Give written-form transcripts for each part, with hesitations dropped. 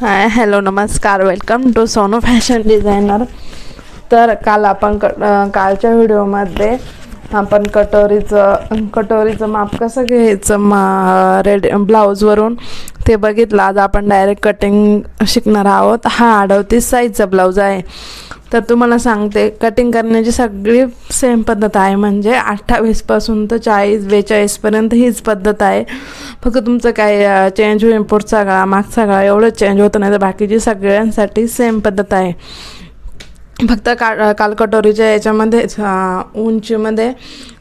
हाय hello नमस्कार, welcome to Sonu fashion designer. तर कालच्या व्हिडिओमध्ये आपण कटोरीचं माप कसं घ्यायचं रेड ब्लाऊजवरून ते बघितलं. आज आपण डायरेक्ट कटिंग शिकणार आहोत. हा 38 साईजचा ब्लाऊज आहे. तर तुम्हाला सांगते, कटिंग करण्याची सगळी सेम पद्धत आहे. म्हणजे 28 पासून तर 40-42 पर्यंत हीच पद्धत आहे. फक्त तुमचं काय चेंज होईल, पुढचा गळा मागचा गळा एवढं चेंज होतं, नाही तर बाकीची सगळ्यांसाठी सेम पद्धत आहे. फक्त काल कटोरीच्या याच्यामध्येच उंचीमध्ये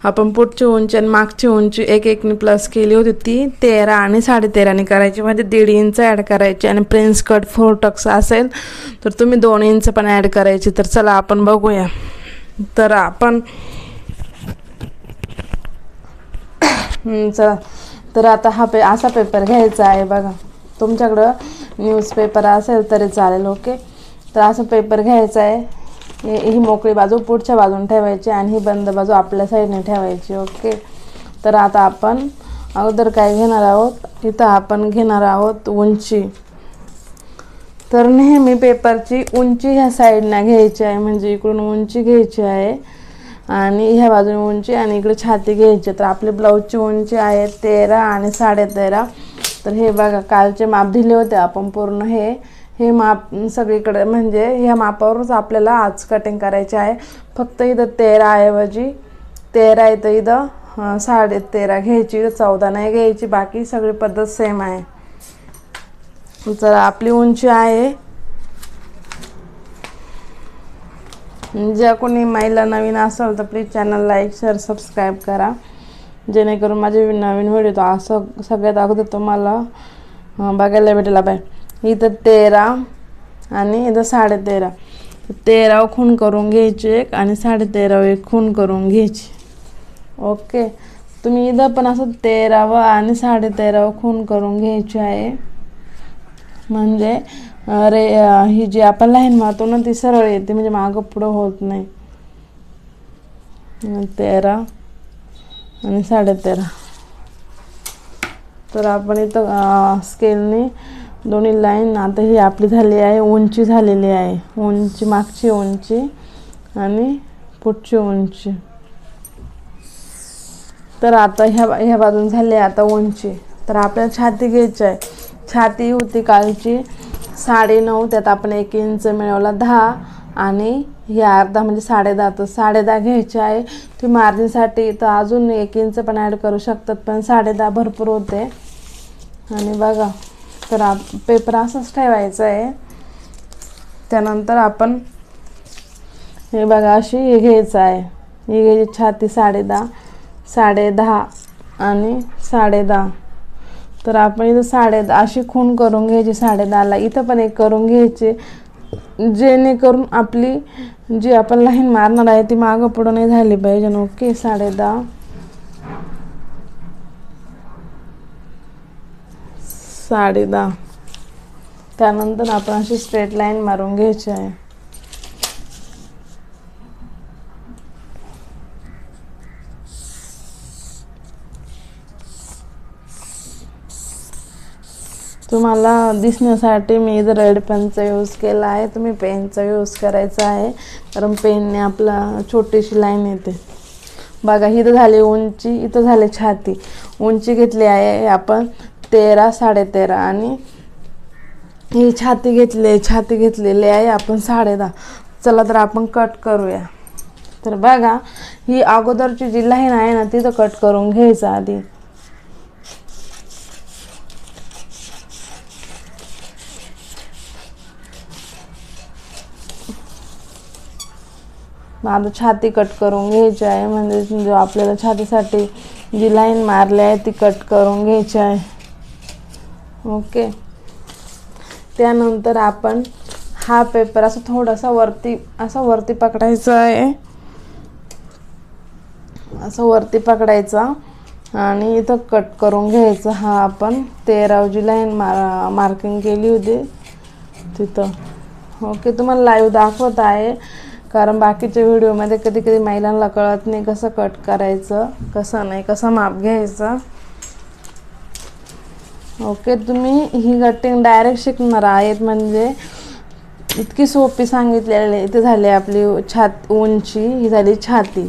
आपण पुढची उंची आणि मागची उंची एक प्लस केली होती. ती 13 आणि 13.5 करायची, म्हणजे 1.5 इंच ॲड करायची. आणि प्रिन्स कट 4 टक्स असेल तर तुम्ही 2 इंच पण ॲड करायची. तर चला आपण बघूया. तर आपण चला तर आता असा पेपर घ्यायचा आहे. बघा, तुमच्याकडं न्यूजपेपर असेल तरी चालेल. ओके, तर असं पेपर घ्यायचा आहे. ही मोकळी बाजू पुढच्या बाजून ठेवायची आणि ही बंद बाजू आपल्या साईडने ठेवायची. ओके, तर आता आपण अगोदर काय घेणार आहोत, इथं आपण घेणार आहोत उंची. तर नेहमी पेपरची उंची ह्या साईडला घ्यायची आहे, म्हणजे इकडून उंची घ्यायची आहे आणि ह्या बाजूने उंची आणि इकडे छाती घ्यायची. तर आपली ब्लाऊजची उंची आहे 13 आणि 13.5. तर हे बघा, कालचे माप दिले होते आपण पूर्ण. हे माप सगळीकडे, म्हणजे ह्या मापावरच आपल्याला आज कटिंग करायचे आहे. फक्त इथं 13 ऐवजी 13 आहे, तर इथं 13.5 घ्यायची, इथं 14 नाही घ्यायची. बाकी सगळी पद्धत सेम आहे. जर आपली उंची आहे, ज्या कोणी महिला नवीन असेल तर please channel like share subscribe करा, जेणेकरून माझे नवीन व्हिडिओ तो असं सगळ्यात अगोदर तुम्हाला बघायला भेटेल. इथं 13 आणि इथं 13.5. 13 खून करून घ्यायची एक आणि 13.5 एक खून करून घ्यायची. ओके, तुम्ही इथं पण असं 13 आणि 13.5 खून करून घ्यायची आहे. म्हणजे ही जी आपण लाईन मारतो ना, ती सरळ येते, म्हणजे मागं पुढं होत नाही. 13 आणि 13.5. तर आपण इथं स्केलने दोन्ही लाईन, आता ही आपली झाली आहे, उंची झालेली आहे. उंची, मागची उंची आणि पुढची उंची. तर आता ह्या बाजून झाली आता उंची. तर आपल्याला छाती घ्यायची आहे. छाती होती कालची 9.5, त्यात आपण 1 इंच मिळवला 10 आणि हे अर्धा म्हणजे 10.5. तर 10.5 घ्यायची आहे. तुम्ही मार्जिनसाठी तर अजून 1 इंच पण ॲड करू शकतात, पण 10.5 भरपूर होते. आणि बघा, तर पेपर असंच ठेवायचं आहे. त्यानंतर आपण हे बघा, अशी हे घ्यायचं आहे. ही घ्यायची छाती 10.5, 10.5 आणि 10.5. तर आपण इथं 10.5 अशी खून करून घ्यायची. 10.5ला इथं पण एक करून घ्यायची, जेणेकरून आपली जी आपण लाईन मारणार आहे ती मागं पुढं नाही झाली पाहिजे. ओके, 10.5, 10.5. त्यानंतर आपण अशी स्ट्रेट लाईन मारून घ्यायची आहे. तुम्हाला दिसण्यासाठी मी इथं रेड पेनचा यूज केला आहे. तुम्ही पेनचा यूज करायचा आहे, कारण पेनने आपला छोटीशी लाईन येते. बघा, इथं झाली उंची, इथं झाली छाती. उंची घेतली आहे आपण 13, 13.5 आणि ही छाती घेतलेली आहे आपण 10.5. चला तर आपण कट करूया. तर बघा, ही अगोदरची जी लाईन आहे ना, तिथं कट करून घ्यायचं आधी. आता छाती कट करून घ्यायची आहे, म्हणजे जो आपल्याला छातीसाठी जी लाईन मारली आहे ती कट करून घ्यायची आहे. ओके, त्यानंतर आपण हा पेपर असं थोडासा वरती पकडायचा आहे. असं वरती पकडायचा आणि इथं कट करून घ्यायचं. हा आपण 13 जी लाईन मार्किंग केली होती तिथं. ओके, तुम्हाला लाईव्ह दाखवत आहे, कारण बाकीच्या व्हिडिओमध्ये कधी कधी महिलांना कळत नाही कसं कट करायचं, कसं नाही, कसं माप घ्यायचं. ओके, तुम्ही ही कटिंग डायरेक्ट शिकणार आहेत म्हणजे इतकी सोपी सांगितलेली आहे. इथे झाली आपली उंची, ही झाली छाती.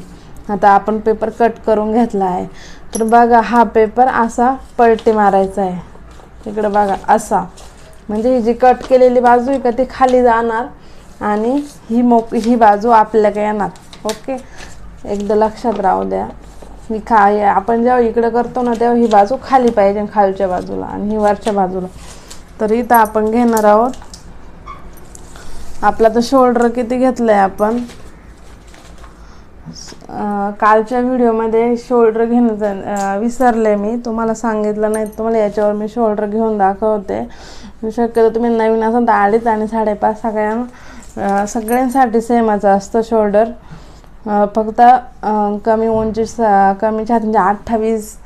आता आपण पेपर कट करून घेतला आहे. तर बघा हा पेपर असा पलटी मारायचा आहे. इकडे बघा असा, म्हणजे ही जी कट केलेली बाजू आहे का ती खाली जाणार आणि ही बाजू आपल्याकडे येणार. ओके, एकदा लक्षात राहू द्या. आपण जेव्हा इकडे करतो ना तेव्हा ही बाजू खाली पाहिजे खालच्या बाजूला आणि ही वरच्या बाजूला. तर इथं आपण घेणार आहोत आपला तर शोल्डर किती घेतलंय आपण कालच्या व्हिडिओमध्ये शोल्डर घेणं विसरले मी, तुम्हाला सांगितलं नाही. तुम्हाला याच्यावर मी शोल्डर घेऊन दाखवते. शक्यतो तुम्ही नवीन असाल तर 2.5 आणि 5.5 सगळ्यांसाठी सेमच असतं शोल्डर. फक्त कमी उंची कमी छाती म्हणजे 28,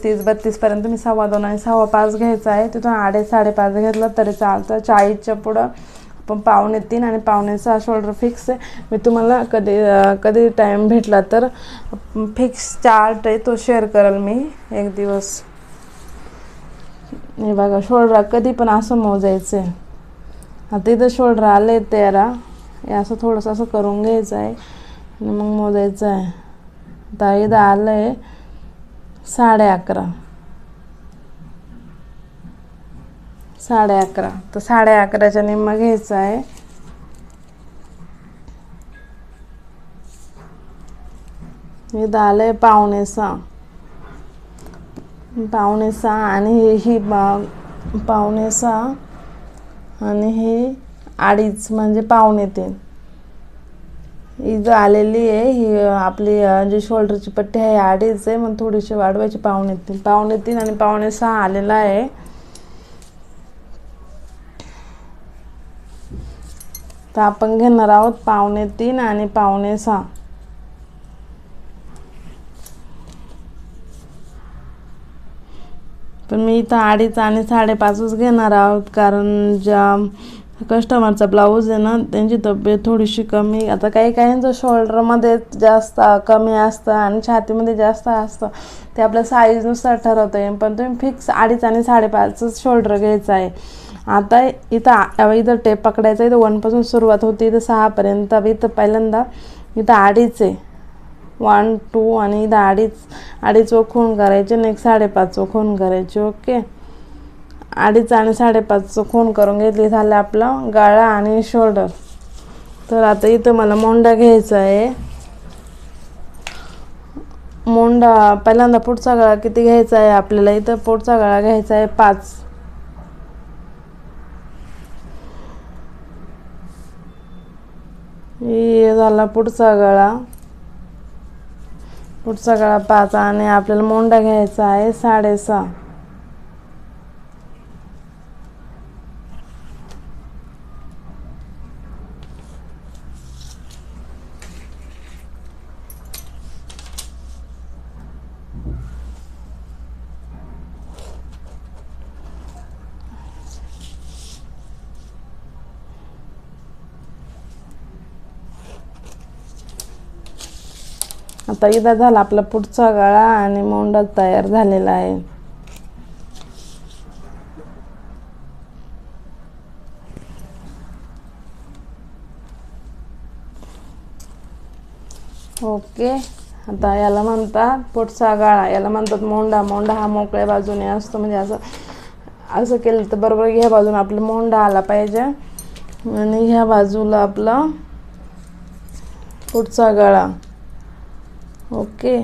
30, 32 पर्यंत तुम्ही 2.25 आणि 5.25 घ्यायचा आहे. तिथून 2.5, 5.5 घेतलं तरी चालतं. 40च्या पुढं आपण 3.25 आणि 5.25 शोल्डर फिक्स आहे. मी तुम्हाला कधी टाईम भेटला तर फिक्स चार्ट आहे तो शेअर करेल मी एक दिवस. हे बघा शोल्डर कधी पण असं मोजायचं आहे. आता इथं शोल्डर आले 13, हे असं थोडंसं असं करून घ्यायचं आहे आणि मग मोजायचं आहे. आता इथं आलं आहे 11.5. 11.5 तर 11.5च्या निम्मा घ्यायचा आहे. इथं आलंय 5.25. 5.25 आणि ही 5.25 आणि ही 2.5 म्हणजे 2.25. ही जो आलेली आहे ही आपली जी शोल्डरची पट्टी आहे 2.5 आहे. मग थोडीशी वाढवायची 2.25. 2.25 आणि 5.25 आलेला आहे. तर आपण घेणार आहोत 2.25 आणि 2.25. पण मी इथं 2.5 आणि 5.5च घेणार आहोत, कारण ज्या कस्टमरचा ब्लाऊज आहे ना त्यांची तब्येत थोडीशी कमी. आता काहींचं शोल्डरमध्ये जास्त कमी असतं आणि छातीमध्ये जास्त असतं, ते आपल्या साईजनुसार ठरवता येईल. पण तुम्ही फिक्स 2.5 आणि 5.5च शोल्डर घ्यायचं आहे. आता इथं टेप पकडायचा. इथं 1 पासून सुरुवात होते, इथं 6 पर्यंत. इथं पहिल्यांदा इथं 2.5 आहे, 1, 2 आणि इथं 2.5 खूण करायचे आणि 5.5 खूण करायचे. ओके, 2.5 आणि 5.5 खूण करून घेतली झालं आपलं गळा आणि शोल्डर. तर आता इथं मला मोंडा घ्यायचा आहे. मोंडा पहिल्यांदा पुढचा गळा किती घ्यायचा आहे आपल्याला, इथं पुढचा गळा घ्यायचा आहे 5. हे झाला पुढचा गळा 5 आणि आपल्याला मोंडा घ्यायचा आहे 6.5. आता इथं झाला आपला पुढचा गळा आणि मोंडा तयार झालेला आहे. ओके, आता याला म्हणतात पुढचा गळा, याला म्हणतात मोंडा. मोंडा हा मोकळ्या बाजूने असतो, म्हणजे असं केलं तर बरोबर ह्या बाजूने आपला मोंडा आला पाहिजे आणि ह्या बाजूला आपला पुढचा गळा. ओके,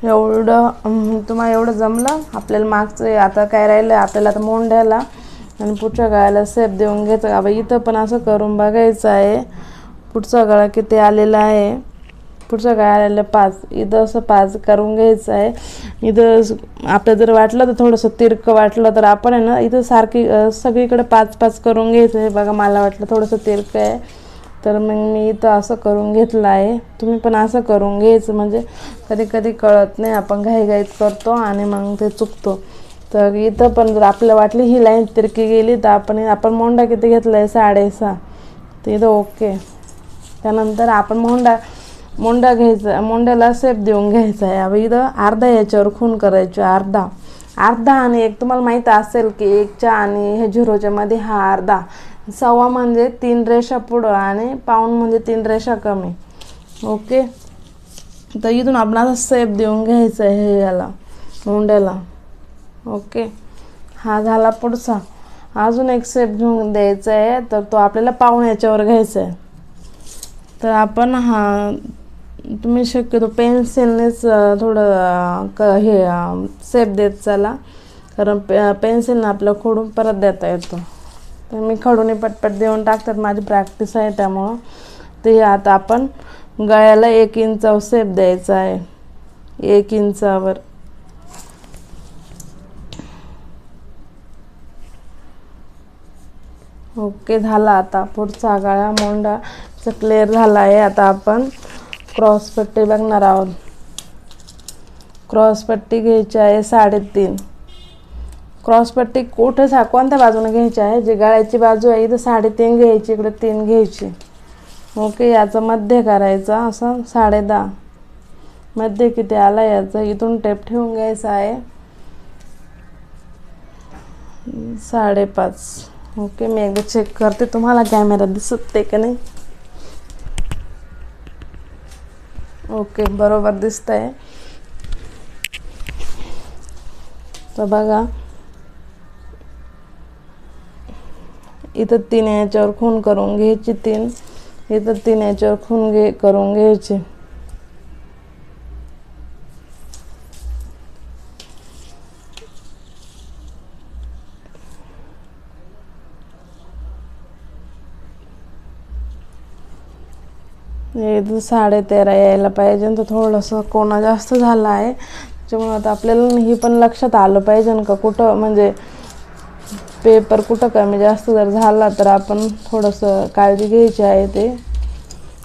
तुम्हाला एवढं जमलं. आपल्याला मागचं आता काय राहिलं आपल्याला, आता मोंड्याला आणि पुढच्या गळ्याला सेप देऊन घ्यायचं. बाबा इथं पण असं करून बघायचं आहे. पुढचा गळा किती आलेला आहे, पुढचा गळा आलेला 5. इथं असं 5 करून घ्यायचं आहे. इथं आपलं जर वाटलं तर थोडंसं तिरकं वाटलं तर आपण आहे ना इथं सगळीकडे 5 करून घ्यायचं आहे. बघा मला वाटलं थोडंसं तिरकं आहे तर मग मी इथं असं करून घेतलं आहे. तुम्ही पण असं करून घ्यायचं, म्हणजे कधी कधी कळत नाही, आपण घाईघाईत करतो आणि मग ते चुकतो. तर इथं पण जर आपल्याला वाटली ही लाईन तिरकी गेली तर आपण मोंडा किती घेतला आहे 6.5. तर इथं ओके. त्यानंतर आपण मोंडा मुंडा घ्यायचा, मुंड्याला शेप देऊन घ्यायचा आहे. अब इथं अर्धा याच्यावर खून करायची, अर्धा अर्धा आणि एक. तुम्हाला माहीत असेल की 1च्या आणि हे 0च्या मध्ये हा अर्धा. सव्वा म्हणजे 3 रेषा पुढं आणि पाऊण म्हणजे 3 रेषा कमी. ओके. तर इथून आपण असं शेप देऊन घ्यायचं आहे हे याला मुंड्याला. ओके. हा झाला पुढचा. अजून एक शेप घेऊन द्यायचा आहे, तर तो आपल्याला पाऊण याच्यावर घ्यायचा आहे. तर आपण तुम्ही शक्यतो पेन्सिलनेच थोडं हे शेप देत चला, कारण पेन्सिलने आपलं खोडून परत देता येतो. तर मी खडूने पटपट देऊन टाकतात, माझी प्रॅक्टिस आहे त्यामुळं. ते आता आपण गळ्याला 1 इंचावर शेप द्यायचा आहे, 1 इंचावर. ओके झाला. आता पुढचा गळा मोंडा क्लिअर झाला आहे. आता आपण क्रॉसपट्टी बघणार आहोत. क्रॉसपट्टी घ्यायची आहे 3.5. क्रॉसपट्टी कोणत्या बाजूने घ्यायची आहे, जी गळ्याची बाजू आहे इथं 3.5 घ्यायची, इकडे 3 घ्यायची. ओके. याचा मध्य करायचा असं 10.5. मध्य किती आला याचा, इथून टेप ठेवून घ्यायचा आहे 5.5. ओके. मी एकदा चेक करते तुम्हाला कॅमेरा दिसते का नाही. ओके, बरोबर दिसत आहे. तर बघा इथं 3 याच्यावर खून करून घ्यायची, 3 इथं 3 याच्यावर खून करून घ्यायची. हे 13.5 यायला पाहिजे, तर थोडंसं कोणा जास्त झाला आहे त्याच्यामुळे आता आपल्याला ही पण लक्षात आलं पाहिजे का कुठं म्हणजे पेपर कुठं कमी जास्त जर झाला तर आपण थोडंसं काळजी घ्यायची आहे ते.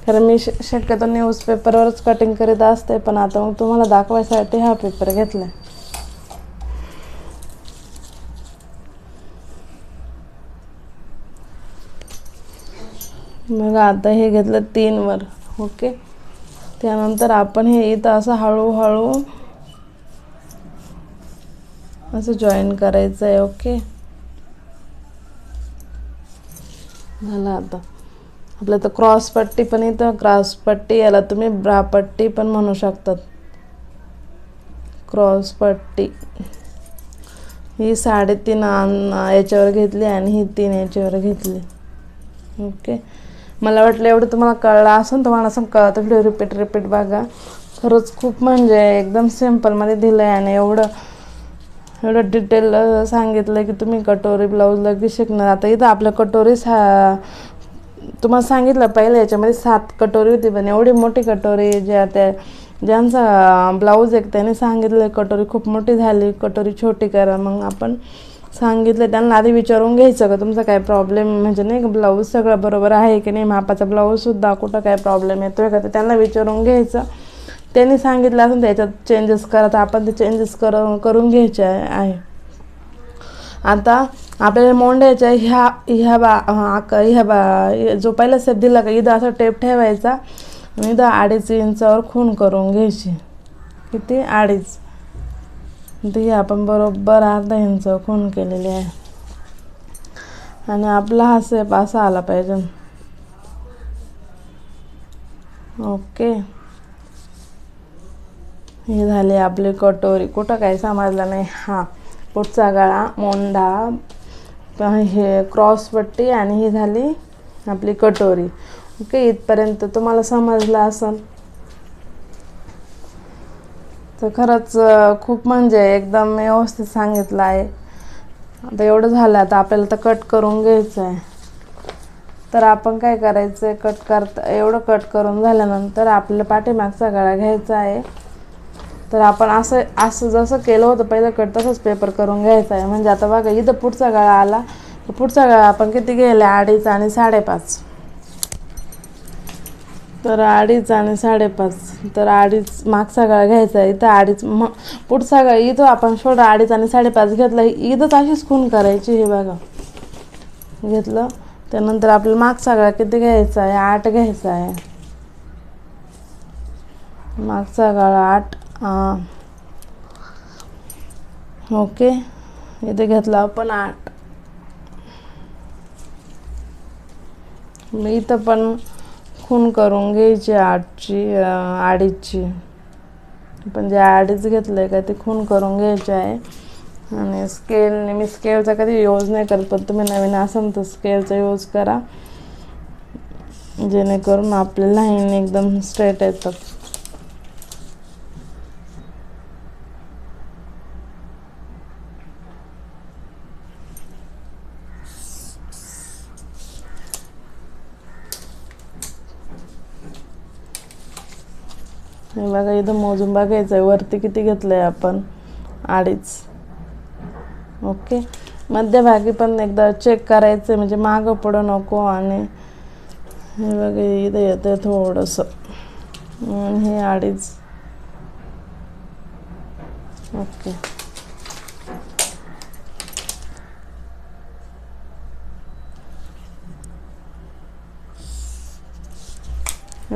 कारण मी शक्यतो न्यूजपेपरवरच कटिंग करीत असते, पण आता मग तुम्हाला दाखवायसाठी हा पेपर घेतला. मग आता हे घेतलं 3 वर. ओके. त्यानंतर आपण हे इथं असं हळूहळू असं जॉईन करायचं आहे. ओके. झालं. आता आपलं तर क्रॉसपट्टी पण इथं क्रॉसपट्टी, याला तुम्ही ब्रापट्टी पण म्हणू शकतात. क्रॉसपट्टी ही 3.5 याच्यावर घेतली आणि ही 3 याच्यावर घेतली. ओके. मला वाटलं एवढं तुम्हाला कळलं असून, तुम्हाला असं कळतं. व्हिडिओ रिपीट बघा. खरंच खूप म्हणजे एकदम सिम्पलमध्ये दिलं आहे आणि एवढं डिटेल सांगितलं की तुम्ही कटोरी ब्लाऊज लगेच शिकणार. आता इथं आपल्या कटोरी तुम्हाला सांगितलं पहिलं याच्यामध्ये 7 कटोरी होती, पण एवढी मोठी कटोरी ज्यांचा ब्लाऊज एक त्याने सांगितलं कटोरी खूप मोठी झाली, कटोरी छोटी करा. मग आपण सांगितलं त्यांना आधी विचारून घ्यायचं का तुमचा काय प्रॉब्लेम, म्हणजे नाही का ब्लाऊज सगळं बरोबर आहे की नाही, मापाचा ब्लाऊजसुद्धा कुठं काय प्रॉब्लेम येतो आहे का, ते त्यांना विचारून घ्यायचं. त्यांनी सांगितलं असून त्याच्यात चेंजेस करत आपण ते चेंजेस करून घ्यायचे आहे. आता आपल्याला मोंड्याच्या ह्या जो पहिला स्टेप दिला का इथं असं टेप ठेवायचा आणि इथं 2.5 इंचावर खून करून घ्यायची. किती? 2.5. ती आपण बरोबर अर्धा इंच खून केलेली आहे आणि आपला हा शेप असा आला पाहिजे. ओके. हे झाले आपली कटोरी. कुठं काही समजलं नाही. पुढचा गळा मोंडा, हे क्रॉसपट्टी आणि ही झाली आपली कटोरी. ओके. इथपर्यंत तुम्हाला समजलं असेल तर खरंच खूप म्हणजे एकदम व्यवस्थित सांगितलं आहे. आता एवढं झालं. आता आपल्याला तर कट करून घ्यायचं आहे. तर आपण काय करायचं आहे, एवढं कट करून झाल्यानंतर आपल्याला पाठीमागचा गळा घ्यायचा आहे. तर आपण असं जसं केलं होतं पहिलं कट तसंच पेपर करून घ्यायचा आहे. म्हणजे आता बघा इथं पुढचा गळा आला, तर पुढचा गळा आपण किती घ्यायला 2.5 आणि 5.5. तर 2.5 आणि 5.5. तर 2.5 मागचा गळा घ्यायचा आहे. इथं 2.5 मग पुढचा गळा इथं आपण शोल्डर 2.5 आणि 5.5 घेतला. इथंच अशीच खून करायची. हे बघा घेतलं. त्यानंतर आपल्याला मागचा गळा किती घ्यायचा आहे? 8 घ्यायचा आहे. मागचा गळा 8. ओके, इथे घेतला आपण 8. मी इथं पण खून करून घ्यायची 8ची, 2.5ची. पण जे 2.5 घेतलंय का ते खून करून घ्यायचे आहे. आणि स्केलने, मी स्केलचा कधी यूज नाही करत, पण तुम्ही नवीन असाल तर स्केलचा यूज करा, जेणेकरून आपली लाईन एकदम स्ट्रेट येतात. हे बघा, इथं मोजून बघायचं आहे वरती किती घेतलंय आपण, 2.5. ओके, मध्यभागी पण एकदा चेक करायचं, म्हणजे मागं पुढं नको. आणि हे बघा, इथं येतं थोडंसं, हे 2.5. ओके,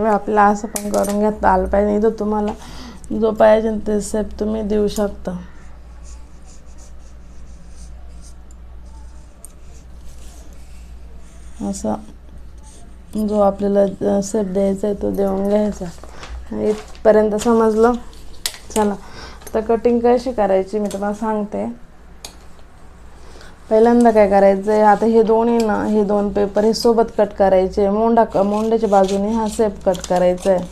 आपल्याला असं पण करून घेता आलं पाहिजे. इथं तुम्हाला जो पाहिजे ते शेप तुम्ही देऊ शकता. असा जो आपल्याला शेप द्यायचा आहे तो देऊन घ्यायचा. इथपर्यंत समजलं. चला, आता कटिंग कशी करायची मी तुम्हाला सांगते. पहिल्यांदा काय करायचं आहे, आता हे दोन्ही ना, हे 2 पेपर हे सोबत कट करायचे. मोंड्याच्या बाजूने हा शेप कट करायचा आहे.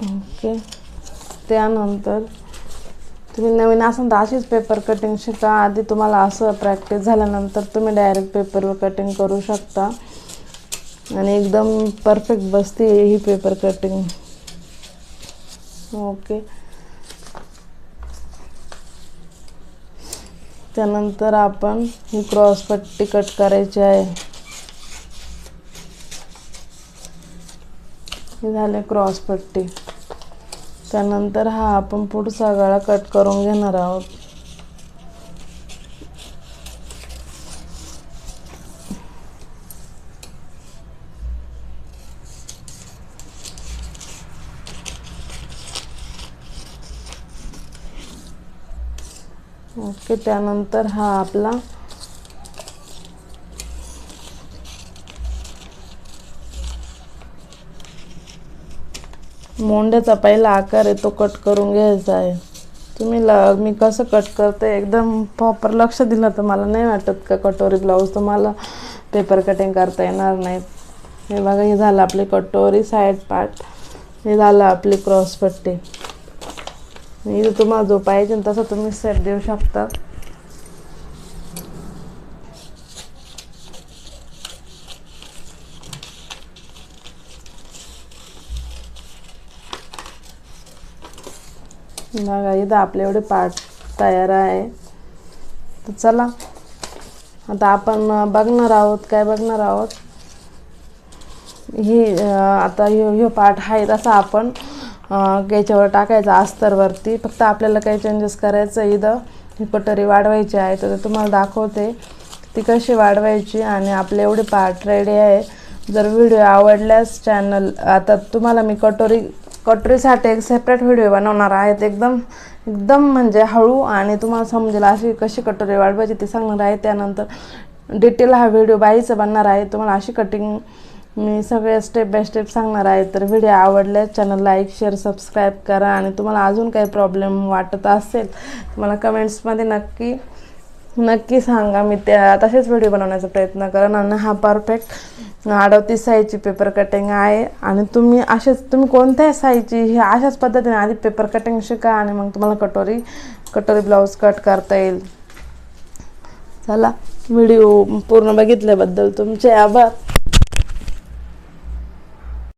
ओके, त्यानंतर तुम्ही नवीन असाल तर अशीच पेपर कटिंग शिका. आधी तुम्हाला असं प्रॅक्टिस झाल्यानंतर तुम्ही डायरेक्ट पेपरवर कटिंग करू शकता आणि एकदम परफेक्ट बसते ही पेपर कटिंग. ओके, त्यानंतर आपण ही क्रॉस पट्टी कट करायची आहे. हे झाले क्रॉस पट्टी. त्यानंतर हा आपण पुढचा गळा कट करून घेणार आहोत. ओके, त्यानंतर हा आपला मोंड्याचा पहिला आकार आहे तो कट करून घ्यायचा आहे. तुम्ही मी कसं कट करते एकदम प्रॉपर लक्ष दिलं तर मला नाही वाटत का कटोरी ब्लाऊज तुम्हाला पेपर कटिंग करता येणार नाही. हे बघा, हे झालं आपली कटोरी साईड पार्ट, हे झालं आपली क्रॉस पट्टी. इथं तुम्हाला जो पाहिजे तसं तुम्ही शेप देऊ शकता. बघा, इथं आपले एवढे पार्ट तयार आहे. तर चला, आता आपण बघणार आहोत. काय बघणार आहोत, ही आता ह्यो पार्ट आहे तसा आपण याच्यावर टाकायचा अस्तरवरती. फक्त आपल्याला काही चेंजेस करायचं. इथं ही कटोरी वाढवायची आहे, तर तुम्हाला दाखवते ती कशी वाढवायची. आणि आपले एवढे पार्ट रेडी आहे. जर व्हिडिओ आवडल्यास चॅनल, आता तुम्हाला मी कटोरीसाठी एक सेपरेट व्हिडिओ बनवणार आहे. एकदम म्हणजे हळू आणि तुम्हाला समजेल अशी कशी कटोरी वाढवायची ते सांगणार आहे. त्यानंतर डिटेल हा व्हिडिओ बाईचा बनणार आहे. तुम्हाला अशी कटिंग मी सगळे स्टेप बाय स्टेप सांगणार आहे. तर व्हिडिओ आवडल्यास चॅनल लाईक, शेअर, सबस्क्राईब करा. आणि तुम्हाला अजून काही प्रॉब्लेम वाटत असेल मला कमेंट्समध्ये नक्की सांगा. मी त्या तसेच व्हिडिओ बनवण्याचा प्रयत्न करेन. आणि हा परफेक्ट 38 साईजची पेपर कटिंग आहे. आणि तुम्ही कोणत्याही साईजची ही अशाच पद्धतीने आधी पेपर कटिंग शिका आणि मग तुम्हाला कटोरी ब्लाऊज कट करता येईल. चला, व्हिडिओ पूर्ण बघितल्याबद्दल तुमचे आभार.